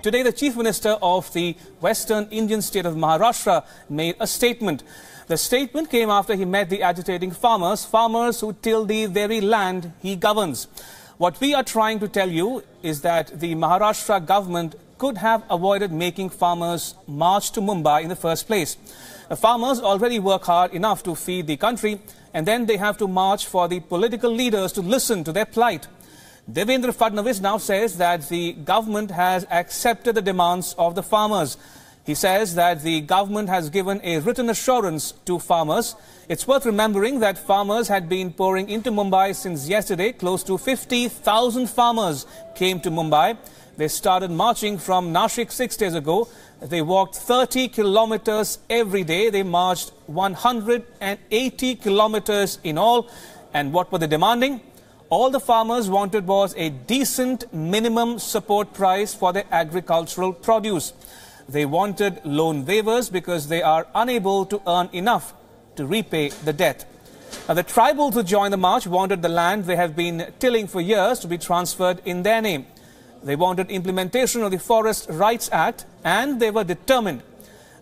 Today, the Chief Minister of the Western Indian state of Maharashtra made a statement. The statement came after he met the agitating farmers who till the very land he governs. What we are trying to tell you is that the Maharashtra government could have avoided making farmers march to Mumbai in the first place. The farmers already work hard enough to feed the country, and then they have to march for the political leaders to listen to their plight. Devendra Fadnavis now says that the government has accepted the demands of the farmers. He says that the government has given a written assurance to farmers. It's worth remembering that farmers had been pouring into Mumbai since yesterday. Close to 50,000 farmers came to Mumbai. They started marching from Nashik 6 days ago. They walked 30 kilometers every day. They marched 180 kilometers in all. And what were they demanding? All the farmers wanted was a decent minimum support price for their agricultural produce. They wanted loan waivers because they are unable to earn enough to repay the debt. Now, the tribals who joined the march wanted the land they have been tilling for years to be transferred in their name. They wanted implementation of the Forest Rights Act, and they were determined.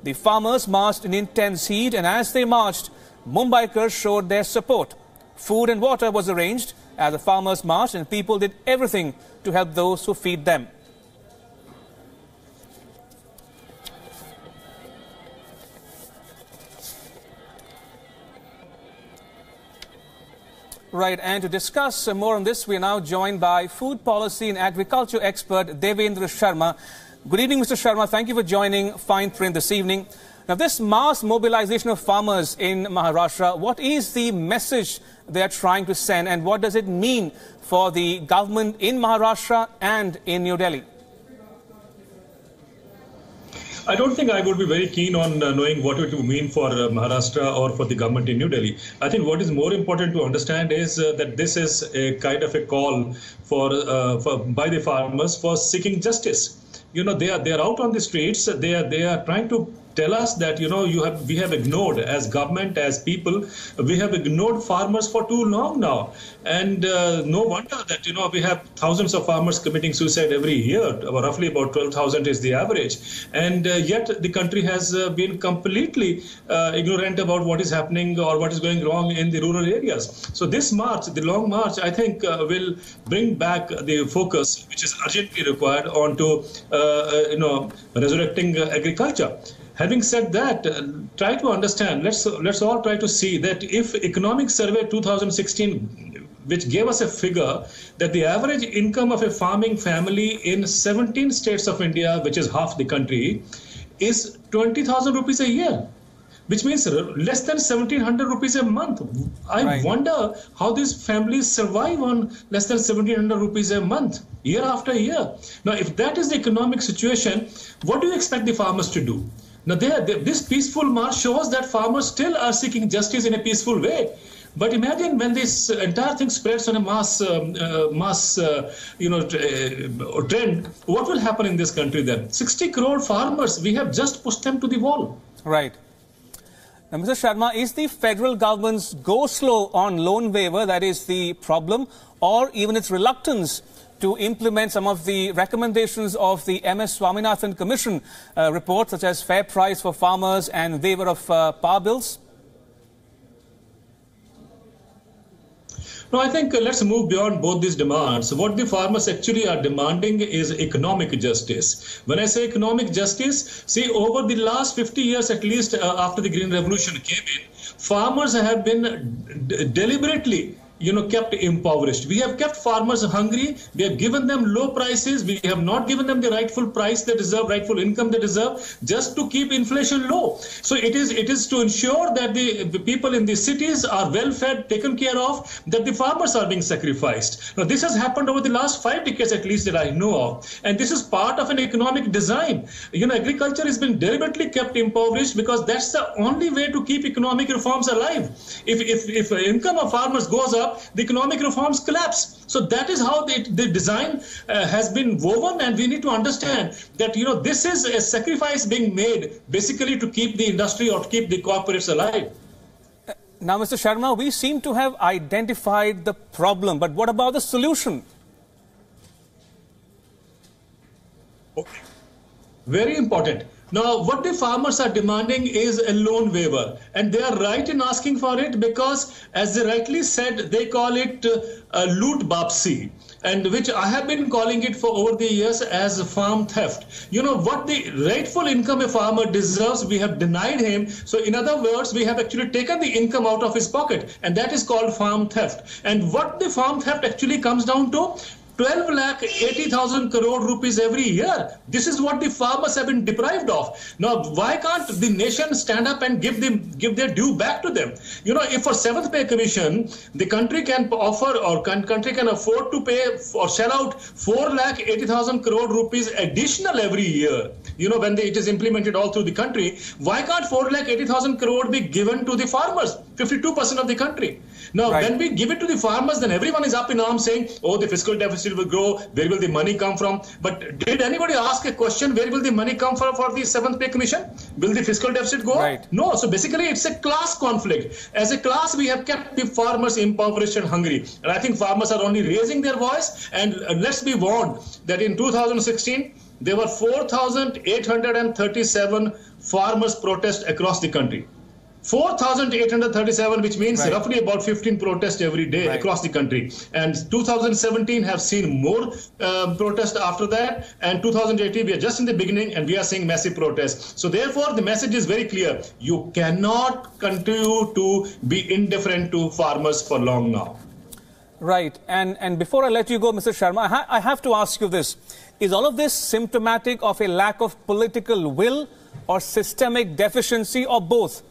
The farmers marched in intense heat, and as they marched, Mumbaikars showed their support. Food and water was arranged as the farmers marched, and people did everything to help those who feed them. Right, and to discuss more on this, we are now joined by food policy and agriculture expert Devendra Sharma. Good evening, Mr. Sharma. Thank you for joining Fine Print this evening. Now, this mass mobilization of farmers in Maharashtra, what is the message they are trying to send, and what does it mean for the government in Maharashtra and in New Delhi? I don't think I would be very keen on knowing what it would mean for Maharashtra or for the government in New Delhi. I think what is more important to understand is that this is a kind of a call by the farmers for seeking justice. You know, they are out on the streets. They are trying to tell us that, you know, we have ignored, as government, as people, we have ignored farmers for too long now. And no wonder that, you know, we have thousands of farmers committing suicide every year. Roughly about 12,000 is the average. And yet the country has been completely ignorant about what is happening or what is going wrong in the rural areas. So this march, the long march, I think will bring back the focus, which is urgently required, onto, resurrecting agriculture. Having said that, try to understand, let's all try to see that if Economic Survey 2016, which gave us a figure that the average income of a farming family in 17 states of India, which is half the country, is 20,000 rupees a year, which means less than 1,700 rupees a month. I wonder how these families survive on less than 1,700 rupees a month, year after year. Now, if that is the economic situation, what do you expect the farmers to do? Now, this peaceful march shows that farmers still are seeking justice in a peaceful way. But imagine when this entire thing spreads on a mass trend, what will happen in this country then? 60 crore farmers, we have just pushed them to the wall. Right. Now, Mr. Sharma, is the federal government's go slow on loan waiver that is the problem, or even its reluctance to implement some of the recommendations of the MS Swaminathan Commission report, such as fair price for farmers and waiver of power bills? No, I think let's move beyond both these demands. What the farmers actually are demanding is economic justice. When I say economic justice, see, over the last 50 years, at least after the Green Revolution came in, farmers have been deliberately kept impoverished. We have kept farmers hungry. We have given them low prices. We have not given them the rightful price they deserve, rightful income they deserve, just to keep inflation low. So it is to ensure that the people in the cities are well fed, taken care of, that the farmers are being sacrificed. Now, this has happened over the last 5 decades, at least, that I know of. And this is part of an economic design. Agriculture has been deliberately kept impoverished because that's the only way to keep economic reforms alive. If income of farmers goes up, the economic reforms collapse. So that is how the design has been woven, and we need to understand that this is a sacrifice being made basically to keep the industry or to keep the corporates alive. Now, Mr. Sharma, we seem to have identified the problem, but what about the solution? Okay. Very important. Now, what the farmers are demanding is a loan waiver, and they are right in asking for it because, as they rightly said, they call it loot bapsi, and which I have been calling it for over the years as farm theft. You know, what the rightful income a farmer deserves, we have denied him. So in other words, we have actually taken the income out of his pocket, and that is called farm theft. And what the farm theft actually comes down to, 12,80,000 crore rupees every year. This is what the farmers have been deprived of. Now, why can't the nation stand up and give their due back to them? You know, if for 7th Pay Commission, the country can offer or country can afford to pay or shell out 4,80,000 crore rupees additional every year, you know, when it is implemented all through the country, why can't 4,80,000 crore be given to the farmers, 52% of the country? Now, when we give it to the farmers, then everyone is up in arms saying, oh, the fiscal deficit will grow, where will the money come from? But did anybody ask a question, where will the money come from for the 7th Pay Commission? Will the fiscal deficit go up? No. So basically, it's a class conflict. As a class, we have kept the farmers impoverished and hungry. And I think farmers are only raising their voice. And let's be warned that in 2016, there were 4,837 farmers' protests across the country. 4,837, which means roughly about 15 protests every day across the country. And 2017 have seen more protests after that. And 2018, we are just in the beginning and we are seeing massive protests. So therefore, the message is very clear. You cannot continue to be indifferent to farmers for long now. Right. And before I let you go, Mr. Sharma, I have to ask you this. Is all of this symptomatic of a lack of political will or systemic deficiency or both?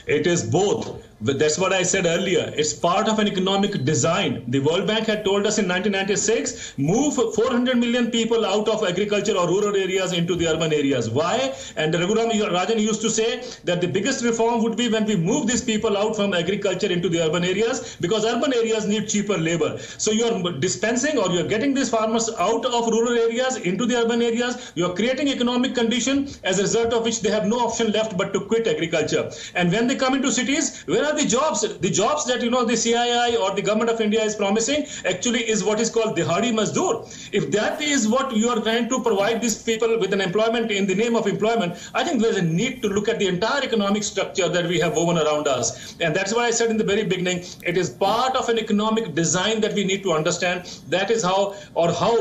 It is both. But that's what I said earlier. It's part of an economic design. The World Bank had told us in 1996, move 400 million people out of agriculture or rural areas into the urban areas. Why? And Raghuram Rajan used to say that the biggest reform would be when we move these people out from agriculture into the urban areas, because urban areas need cheaper labor. So you are dispensing or you are getting these farmers out of rural areas into the urban areas. You are creating economic condition as a result of which they have no option left but to quit agriculture. And when they come into cities, where are the jobs? The jobs that, you know, the CII or the government of India is promising actually is what is called Dihadi Mazdoor. If that is what you are trying to provide these people with an employment in the name of employment, I think there's a need to look at the entire economic structure that we have woven around us. And that's why I said in the very beginning, it is part of an economic design that we need to understand. That is how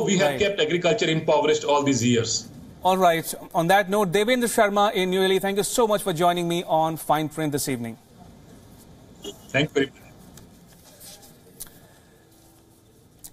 we have kept agriculture impoverished all these years. All right. On that note, Devendra Sharma in New Delhi, thank you so much for joining me on Fine Print this evening. Thank you very much.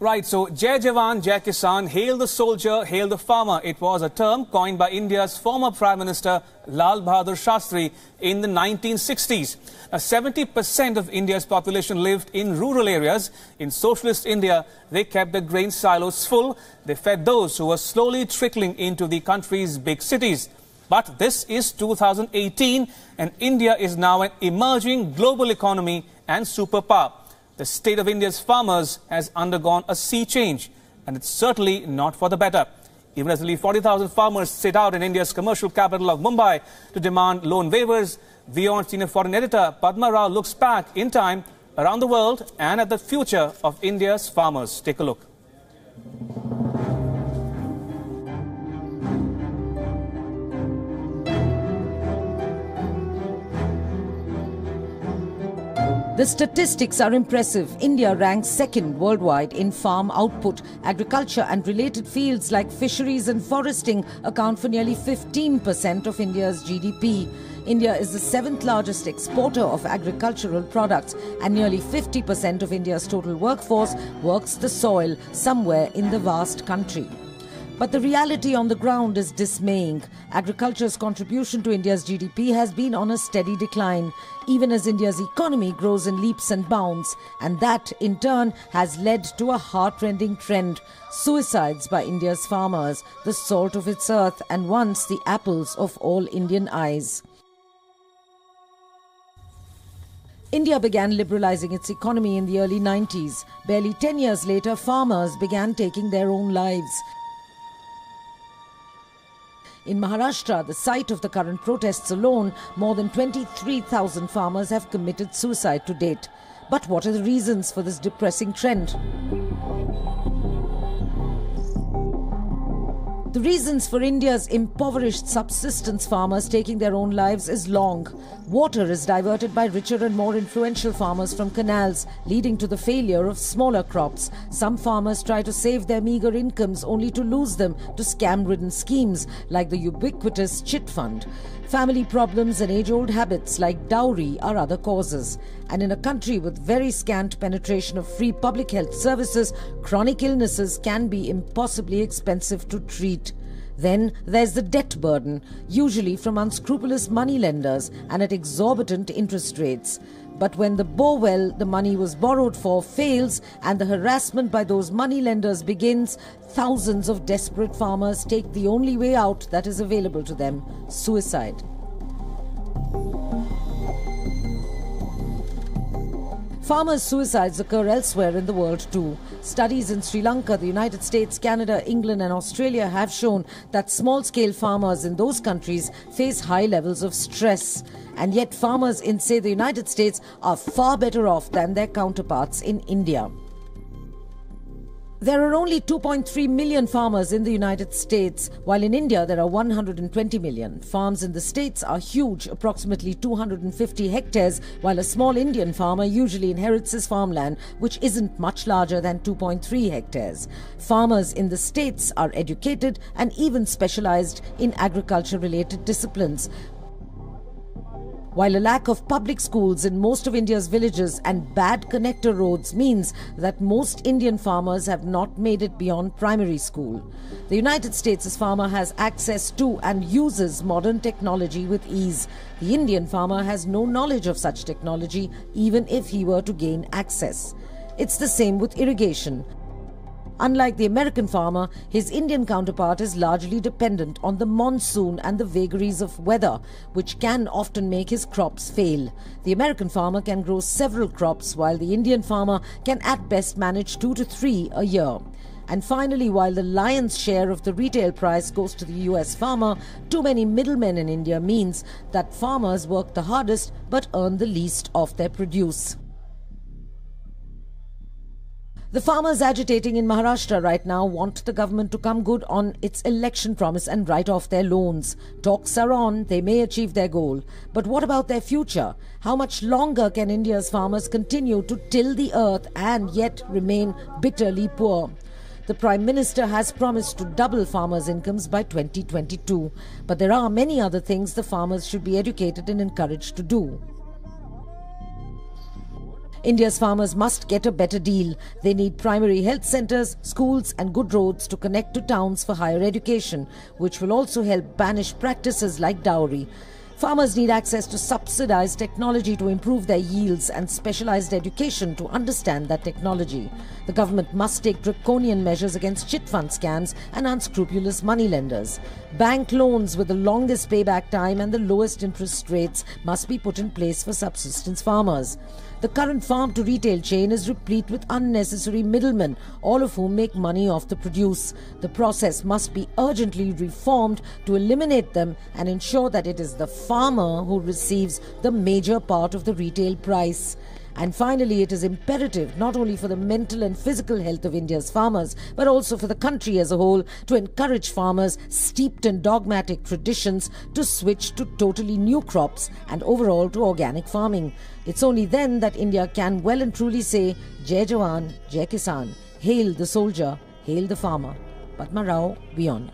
Right, so Jai Jawan, Jai Kisan, hail the soldier, hail the farmer. It was a term coined by India's former Prime Minister Lal Bahadur Shastri in the 1960s. 70% of India's population lived in rural areas. In socialist India, they kept the grain silos full. They fed those who were slowly trickling into the country's big cities. But this is 2018 and India is now an emerging global economy and superpower. The state of India's farmers has undergone a sea change, and it's certainly not for the better. Even as nearly 40,000 farmers sit out in India's commercial capital of Mumbai to demand loan waivers, WION senior foreign editor Padma Rao looks back in time around the world and at the future of India's farmers. Take a look. The statistics are impressive. India ranks second worldwide in farm output. Agriculture and related fields like fisheries and foresting account for nearly 15% of India's GDP. India is the 7th largest exporter of agricultural products, and nearly 50% of India's total workforce works the soil somewhere in the vast country. But the reality on the ground is dismaying. Agriculture's contribution to India's GDP has been on a steady decline, even as India's economy grows in leaps and bounds. And that, in turn, has led to a heart-rending trend. Suicides by India's farmers, the salt of its earth and once the apples of all Indian eyes. India began liberalizing its economy in the early 90s. Barely 10 years later, farmers began taking their own lives. In Maharashtra, the site of the current protests alone, more than 23,000 farmers have committed suicide to date. But what are the reasons for this depressing trend? The reasons for India's impoverished subsistence farmers taking their own lives is long. Water is diverted by richer and more influential farmers from canals, leading to the failure of smaller crops. Some farmers try to save their meagre incomes only to lose them to scam-ridden schemes like the ubiquitous chit fund. Family problems and age-old habits like dowry are other causes. And in a country with very scant penetration of free public health services, chronic illnesses can be impossibly expensive to treat. Then there's the debt burden, usually from unscrupulous moneylenders and at exorbitant interest rates. But when the borewell the money was borrowed for fails and the harassment by those moneylenders begins, thousands of desperate farmers take the only way out that is available to them: suicide. Farmers' suicides occur elsewhere in the world too. Studies in Sri Lanka, the United States, Canada, England and Australia have shown that small-scale farmers in those countries face high levels of stress. And yet farmers in, say, the United States are far better off than their counterparts in India. There are only 2.3 million farmers in the United States, while in India there are 120 million. Farms in the States are huge, approximately 250 hectares, while a small Indian farmer usually inherits his farmland, which isn't much larger than 2.3 hectares. Farmers in the States are educated and even specialized in agriculture-related disciplines, while a lack of public schools in most of India's villages and bad connector roads means that most Indian farmers have not made it beyond primary school. The United States' farmer has access to and uses modern technology with ease. The Indian farmer has no knowledge of such technology, even if he were to gain access. It's the same with irrigation. Unlike the American farmer, his Indian counterpart is largely dependent on the monsoon and the vagaries of weather, which can often make his crops fail. The American farmer can grow several crops, while the Indian farmer can at best manage 2 to 3 a year. And finally, while the lion's share of the retail price goes to the US farmer, too many middlemen in India means that farmers work the hardest but earn the least of their produce. The farmers agitating in Maharashtra right now want the government to come good on its election promise and write off their loans. Talks are on, they may achieve their goal. But what about their future? How much longer can India's farmers continue to till the earth and yet remain bitterly poor? The Prime Minister has promised to double farmers' incomes by 2022. But there are many other things the farmers should be educated and encouraged to do. India's farmers must get a better deal. They need primary health centres, schools and good roads to connect to towns for higher education, which will also help banish practices like dowry. Farmers need access to subsidized technology to improve their yields and specialized education to understand that technology. The government must take draconian measures against chit fund scams and unscrupulous moneylenders. Bank loans with the longest payback time and the lowest interest rates must be put in place for subsistence farmers. The current farm-to-retail chain is replete with unnecessary middlemen, all of whom make money off the produce. The process must be urgently reformed to eliminate them and ensure that it is the farmer who receives the major part of the retail price. And finally, it is imperative not only for the mental and physical health of India's farmers, but also for the country as a whole to encourage farmers steeped in dogmatic traditions to switch to totally new crops and overall to organic farming. It's only then that India can well and truly say, Jai Jawan, Jai Kisan, hail the soldier, hail the farmer. Padma Rao, WION.